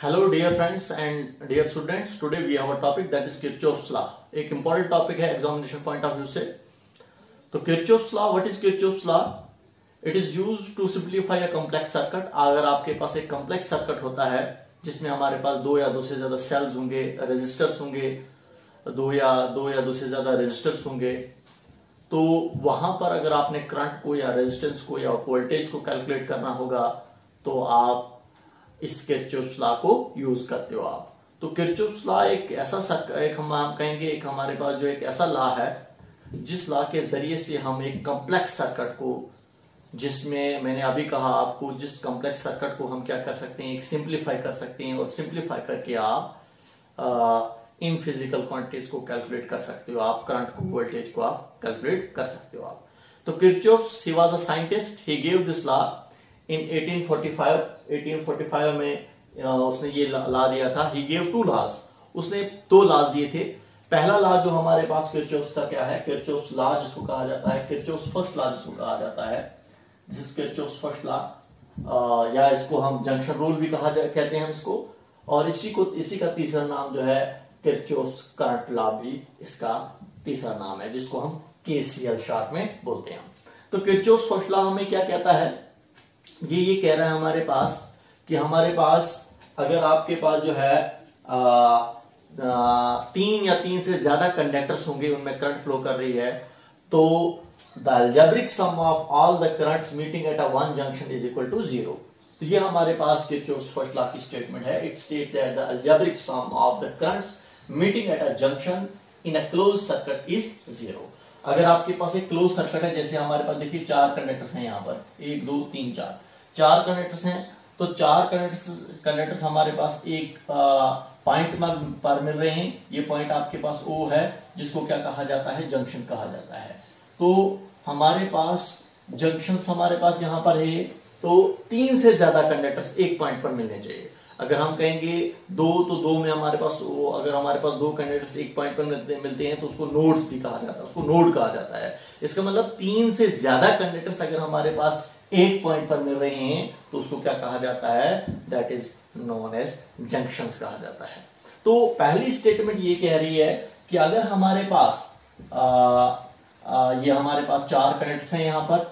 Hello dear friends and dear students, today we have a topic that is Kirchhoff's law. एक important topic है examination point of view से। तो Kirchhoff's law, what is Kirchhoff's law? It is used to simplify a complex circuit. अगर आपके पास एक complex circuit होता है जिसमें हमारे पास दो या दो से ज्यादा सेल्स होंगे, रेजिस्टर्स होंगे, दो या दो से ज्यादा रेजिस्टर्स होंगे, तो वहां पर अगर आपने करंट को या रेजिस्टेंस को या वोल्टेज को कैलकुलेट करना होगा तो आप इस किरचॉफ्स लॉ को यूज करते हो आप। तो किरचॉफ्स लॉ एक ऐसा हम कहेंगे एक हमारे पास जो एक ऐसा लॉ है जिस लॉ के जरिए से हम एक कॉम्प्लेक्स सर्किट को, जिसमें मैंने अभी कहा आपको, जिस कॉम्प्लेक्स सर्किट को हम क्या कर सकते हैं, एक सिंप्लीफाई कर सकते हैं और सिंप्लीफाई करके आप इन फिजिकल क्वांटिटीज को कैलकुलेट कर सकते हो, आप करंट को, वोल्टेज को आप कैलकुलेट कर सकते हो आप। तो Kirchhoff's, he was a scientist, he give this law in 1845 में उसने ये लॉ दिया था। ही गिव टू लॉज, उसने दो लॉज दिए थे। पहला लॉ जो हमारे पास किरचॉफ्स का क्या है, किरचॉफ्स लॉ जिसको कहा जाता है, किरचॉफ्स फर्स्ट लॉ जिसको कहा जाता है, this is Kirchhoff's first law, या इसको हम जंक्शन रूल भी कहते हैं इसको। और इसी का तीसरा नाम जो है किरचॉफ्स करंट लॉ भी इसका तीसरा नाम है, जिसको हम केसीएल शॉर्ट में बोलते हैं। तो किरचॉफ्स फर्स्ट लॉ हमें क्या कहता है, ये कह रहा है हमारे पास कि हमारे पास अगर आपके पास जो है तीन या तीन से ज्यादा कंडक्टर्स होंगे, उनमें करंट फ्लो कर रही है, तो the algebraic sum of all the currents meeting at a one junction is equal to 0। तो ये हमारे पास किरचॉफ्स फर्स्ट लॉ की स्टेटमेंट है। It state that the algebraic sum of the currents meeting at a junction in a close circuit is 0। अगर आपके पास एक close circuit है, जैसे हमारे पास देखिए चार कंडक्टर्स हैं, यहां पर 1 2 3 चार कंडक्टर्स हैं, तो चार कंडक्टर्स हमारे पास एक पॉइंट पर मिल रहे हैं। ये पॉइंट आपके पास O है, जिसको क्या कहा जाता है, जंक्शन कहा जाता है। तो हमारे पास जंक्शंस हमारे पास यहां पर है, तो तीन से ज्यादा कंडक्टर्स एक पॉइंट पर मिलने चाहिए। अगर हम कहेंगे दो, तो दो में हमारे पास अगर हमारे पास दो कंडक्टर्स एक पॉइंट पर मिलते हैं तो उसको नोड्स भी कहा जाता है, उसको नोड कहा जाता है। इसका मतलब तीन से ज्यादा कंडक्टर्स अगर हमारे पास एक पॉइंट पर मिल रहे हैं तो उसको क्या कहा जाता है, that is known as junctions कहा जाता है। तो पहली स्टेटमेंट ये कह रही है कि अगर हमारे पास ये हमारे पास चार कंडक्टर्स हैं, यहां पर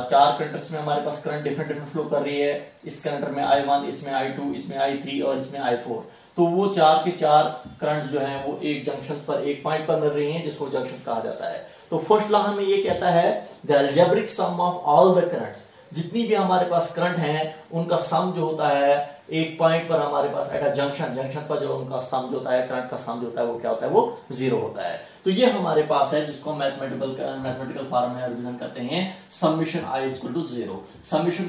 चार कंडक्टर्स में हमारे पास करंट डिफरेंट फ्लो कर रही है। इस कंडक्टर में I1, इसमें I2, इसमें I3 और इसमें I4। तो वो चार के चार करंट जो हैं वो एक जंक्शन पर, एक पॉइंट पर मिल रही हैं, जिसको जंक्शन कहा जाता है। तो फर्स्ट लॉ हमें ये कहता है the algebraic sum of all the currents, जितनी भी हमारे पास करंट हैं उनका सम जो होता है एक पॉइंट पर हमारे पास एट अ जंक्शन पर जो उनका सम जो होता है, करंट का सम जो होता है वो क्या होता है, वो 0 होता है। तो ये हमारे पास है, जिसको मैथमेटिकल फॉर्म में रिप्रेजेंट करते हैं summation I equal to 0। Summation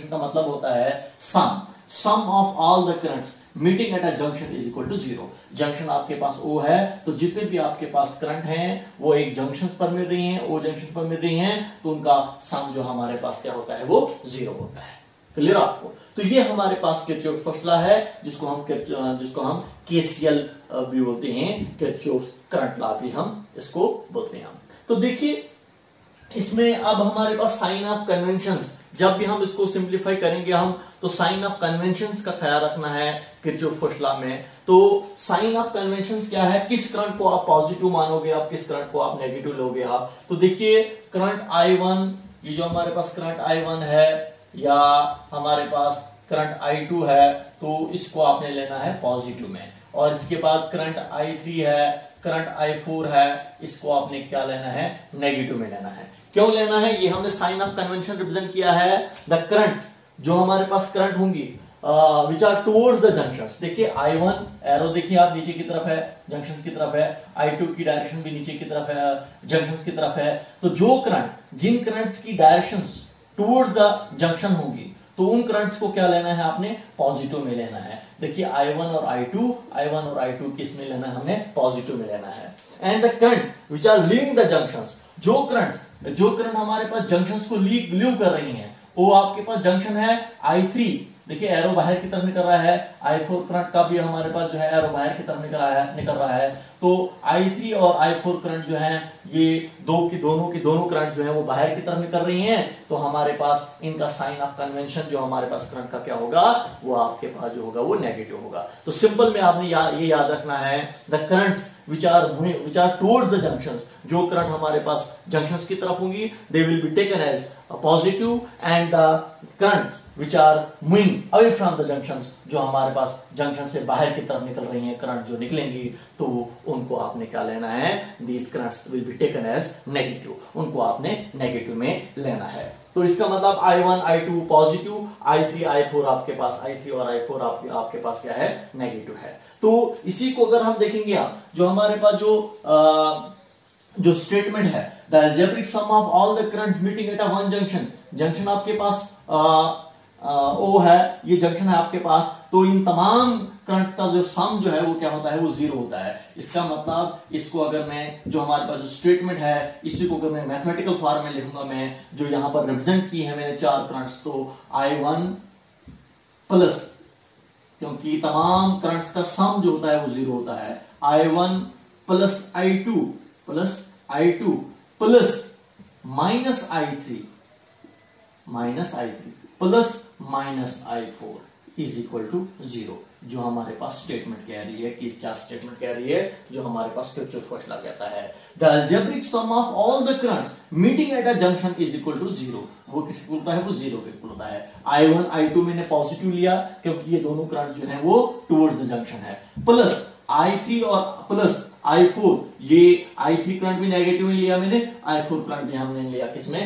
का मतलब होता है sum of all the currents meeting at a junction is equal to 0। Junction आपके पास O है, तो जितने भी आपके पास करंट हैं वो एक जंक्शन पर मिल रही हैं, O जंक्शन पर मिल रही हैं, तो उनका सम जो हमारे पास क्या होता है, वो 0 होता है। क्लियर आपको? तो ये हमारे पास किरचॉफ्स फर्स्ट लॉ है, जिसको हम केसीएल भी बोलते हैं, किरचॉफ्स करंट लॉ भी हम इसको बोलते हैं। तो देखिए इसमें अब हमारे पास साइन ऑफ कन्वेंशंस, जब भी हम इसको सिंप्लीफाई करेंगे हम, तो साइन ऑफ कन्वेंशंस का ख्याल रखना है किरचॉफ्स फर्स्ट लॉ में। तो साइन ऑफ कन्वेंशंस क्या है, किस करंट को आप पॉजिटिव मानोगे, आप किस करंट को आप नेगेटिव लोगे आप। तो देखिए करंट I1, ये जो हमारे पास करंट I1 है, या हमारे पास करंट I2 है, तो इसको आपने लेना है पॉजिटिव में। और इसके बाद करंट I3 है, करंट I4 है, इसको आपने क्या लेना है, नेगेटिव में लेना है। क्यों लेना है, ये हमने साइन ऑफ कन्वेंशन रिप्रेजेंट किया है द करंट, जो हमारे पास करंट होंगी which are towards the junctions. देखिए I1 एरो देखिए आप नीचे की तरफ है, जंक्शंस की तरफ है, I2 की डायरेक्शन भी नीचे की तरफ है, जंक्शंस की तरफ है। तो जो करंट, जिन करंट्स की डायरेक्शंस टुवर्ड्स द जंक्शन होगी, तो उन करंट्स को क्या लेना है, आपने पॉजिटिव में लेना है। देखिए I1 और I2 किस में लेना है, हमने पॉजिटिव में लेना है। And the current which are leaving the junctions, जो करंट हमारे पास जंक्शंस को लीव कर रही हैं, वो आपके पास जंक्शन है I3, देखिए एरो बाहर की तरफ निकल रहा है, I4 करंट का भी हमारे पास जो है एरो बाहर की तरफ निकल रहा है। तो I3 और I4 करंट जो है ये दोनों करंट जो है वो बाहर की तरफ निकल रही हैं। तो हमारे पास इनका साइन ऑफ कन्वेंशन जो हमारे पास करंट का क्या होगा, वो आपके पास जो होगा वो नेगेटिव होगा। तो सिंपल में आपने ये याद रखना है, the currents which are towards the junctions, जो करंट हमारे पास जंक्शंस की तरफ होंगी, they will be taken as positive, and the currents which are moving away from the junctions, जो हमारे पास जंक्शन से बाहर की तरफ निकल रही हैं करंट जो निकलेंगी, तो उनको आपने क्या लेना है, these currents will be taken as negative, उनको आपने नेगेटिव में लेना है। तो इसका मतलब I1 I2 positive, I3 I4 आपके पास I3 और I4 आपके पास क्या है, नेगेटिव है। तो इसी को अगर हम देखेंगे, आप जो हमारे पास जो स्टेटमेंट है, the algebraic sum of all the currents meeting at a one junction, junction आपके पास O है, ये जंक्शन है आपके पास, तो इन तमाम करंट्स का जो सम जो है वो क्या होता है, वो 0 होता है। इसका मतलब इसको अगर मैं जो हमारे पास जो स्टेटमेंट है, इसी को अगर मैं मैथमेटिकल फॉर्म में लिखूंगा, मैं जो यहां पर रिप्रेजेंट की है मैंने 4 करंट्स, तो I1 प्लस, क्योंकि तमाम करंट्स का सम जो होता है वो 0 होता है, I1 plus I2 plus minus I3 plus minus I4 is equal to 0, जो हमारे पास स्टेटमेंट कह रही है कि क्या स्टेटमेंट कह रही है, जो हमारे पास किरचॉफ फर्स्ट लॉ कहता है, the algebraic sum of all the currents meeting at a junction is equal to 0, वो किसके होता है, वो 0 के इक्वल होता है। I1 I2 मैंने पॉजिटिव लिया क्योंकि ये दोनों करंट जो है वो टुवर्ड्स द जंक्शन है, प्लस I3 और प्लस I4, ये I3 करंट भी नेगेटिव में लिया मैंने, I4 करंट भी हमने लिया किसमें,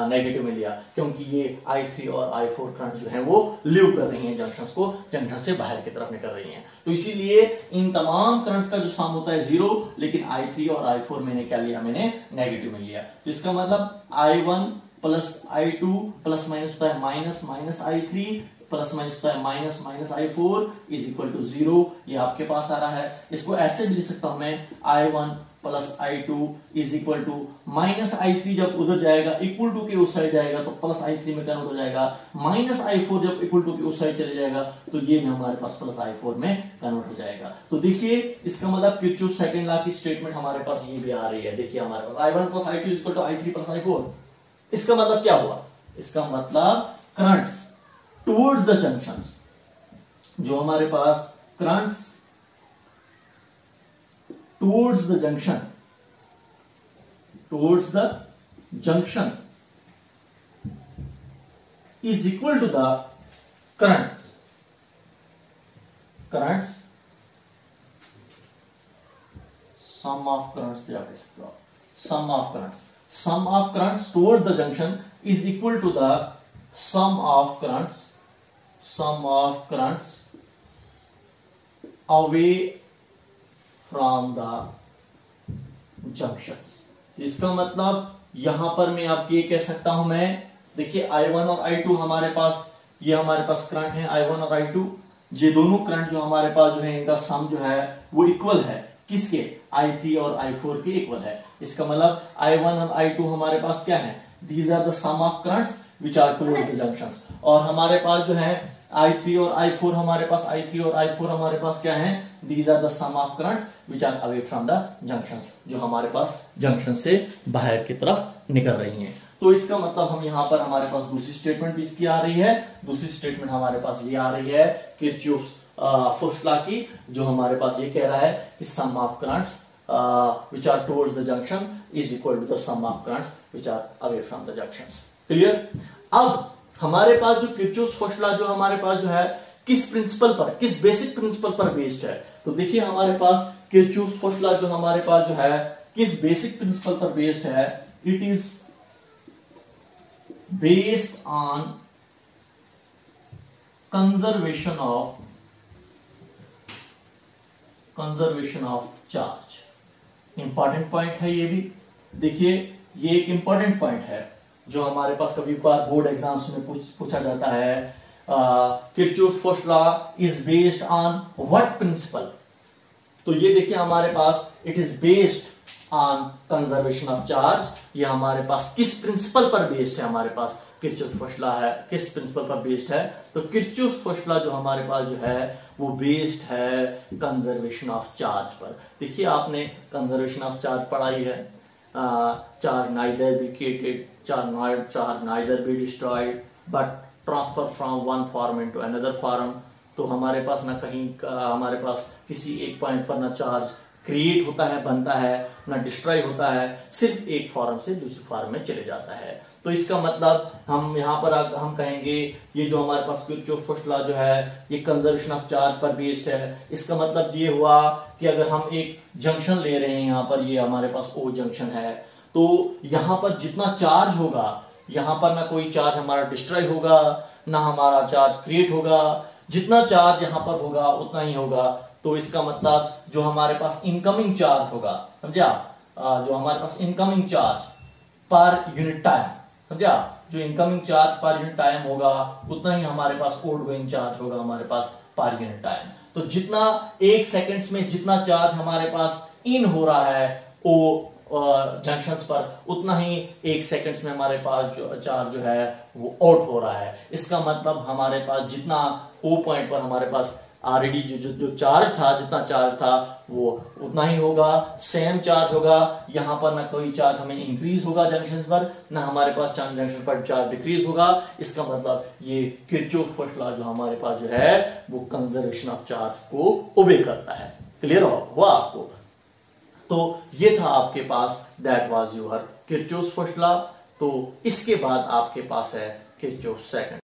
नेगेटिव में लिया, क्योंकि ये I3 और I4 करंट जो है वो लीव कर रही हैं जंक्शंस को, जंक्शन से बाहर की तरफ निकल रही हैं। तो इसीलिए इन तमाम करंट्स का जो सम होता है 0, लेकिन I3 और I4 मैंने क्या लिया, मैंने नेगेटिव में लिया। तो इसका मतलब I1 plus I2 plus minus होता है माइनस I3 प्लस माइनस होता है minus I4 is equal to 0, ये आपके पास आ रहा है। इसको ऐसे भी लिख सकता हूं मैं, I1 plus I2 is equal to minus I3 जब उधर जाएगा इक्वल टू के उस साइड जाएगा तो प्लस I3 में कन्वर्ट हो जाएगा, माइनस I4 जब इक्वल टू के उस साइड चले जाएगा तो ये हमारे पास प्लस I4 में कन्वर्ट हो जाएगा। तो देखिए इसका मतलब किरचॉफ सेकंड लॉ की स्टेटमेंट हमारे पास ये भी आ रही है। देखिए हमारे पास I1 plus I2 is equal to I3 plus I4, इसका मतलब क्या हुआ, इसका मतलब करंट्स टुवर्ड्स द जंक्शंस, जो हमारे पास currents towards the junction is equal to the currents sum of currents भी आप कह सकते हो, sum of currents towards the junction is equal to the sum of currents away from the junctions। इसका मतलब यहां पर मैं आपको ये कह सकता हूं, मैं देखिए I1 और I2 हमारे पास, ये हमारे पास करंट है I1 और I2, ये दोनों करंट जो हमारे पास जो है इनका सम जो है वो इक्वल है, किसके, I3 और I4 के इक्वल है। इसका मतलब I1 और I2 हमारे पास क्या है, these are the sum of currents which are towards the junctions, और हमारे पास जो है I3 और I4 हमारे पास क्या है, these are the sum of currents which are away from the junctions, जो हमारे पास जंक्शन से बाहर की तरफ निकल रही हैं। तो इसका मतलब हम यहाँ पर हमारे पास दूसरी स्टेटमेंट भी इसकी आ रही है, दूसरी स्टेटमेंट हमारे पास ये आ रही है किरचॉफ फर्स्ट लॉ की, जो हमारे पास ये कह रहा है कि sum of currents which are towards the junction is equal to the sum of currents which are away from the junctions। Clear. अब हमारे पास जो किरचॉफ फर्स्ट लॉ जो हमारे पास जो है किस प्रिंसिपल पर, किस बेसिक प्रिंसिपल पर बेस्ड है, तो देखिए हमारे पास किरचॉफ फर्स्ट लॉ जो हमारे पास जो है किस बेसिक प्रिंसिपल पर बेस्ड है, it is based on conservation of charge. Important point है ये भी, देखिए ये एक इंपॉर्टेंट पॉइंट है जो हमारे पास कभी बार बोर्ड एग्जाम्स में पूछा जाता है। Kirchhoff first law is based on what principle, तो ये देखिए हमारे पास it is based on conservation of charge. ये हमारे पास किस प्रिंसिपल पर बेस्ड है, हमारे पास किरचॉफ फर्स्ट लॉ है, किस प्रिंसिपल पर बेस्ड है, तो किरचॉफ फर्स्ट लॉ जो हमारे पास जो है वो बेस्ड है कंजर्वेशन ऑफ चार्ज पर। देखिए आपने कंजर्वेशन ऑफ चार्ज पढ़ाई है, charge neither be created, charge neither be destroyed but transfer from one form into another form. तो हमारे पास ना कहीं हमारे पास किसी एक पॉइंट पर ना चार्ज क्रिएट होता है, बनता है, ना डिस्ट्रॉय होता है, सिर्फ एक फॉर्म से दूसरी फॉर्म में चले जाता है। तो इसका मतलब हम यहाँ पर हम कहेंगे ये जो हमारे पास किरचॉफ फर्स्ट लॉ जो है ये कंजर्वेशन ऑफ चार्ज पर बेस्ड है। इसका मतलब ये हुआ कि अगर हम एक जंक्शन ले रहे हैं, यहाँ पर ये हमारे पास ओ जंक्शन है, तो यहाँ पर जितना चार्ज होगा, यहाँ पर ना कोई चार्ज हमारा डिस्ट्रॉय होगा, ना हमारा चार्ज क्रिएट होगा, जितना चार्ज यहाँ पर होगा उतना ही होगा। तो इसका मतलब जो हमारे पास इनकमिंग चार्ज होगा, समझा, जो हमारे पास incoming charge per unit time, समझा, जो incoming charge per unit time होगा उतना ही हमारे पास आउटगोइंग चार्ज होगा हमारे पास पर यूनिट टाइम। तो जितना एक सेकंड्स में जितना चार्ज हमारे पास इन हो रहा है वो जंक्शंस पर, उतना ही एक सेकंड्स में हमारे पास जो चार्ज जो है वो आउट हो रहा है। इसका मतलब हमारे पास जितना ओ पॉइंट पर हमारे पास ऑलरेडी जो चार्ज था, जितना चार्ज था वो उतना ही होगा, सेम चार्ज होगा। यहाँ पर ना कोई चार्ज हमें इंक्रीज होगा जंक्शन पर, ना हमारे पास जंक्शन पर चार्ज डिक्रीज होगा। इसका मतलब ये किरचॉफ फर्स्ट लॉ जो हमारे पास जो है वो कंजर्वेशन ऑफ चार्ज को ओबे करता है। क्लियर हुआ आपको? तो ये था आपके पास, that was your Kirchhoff first law. तो इसके बाद आपके पास है किरचॉफ सेकंड।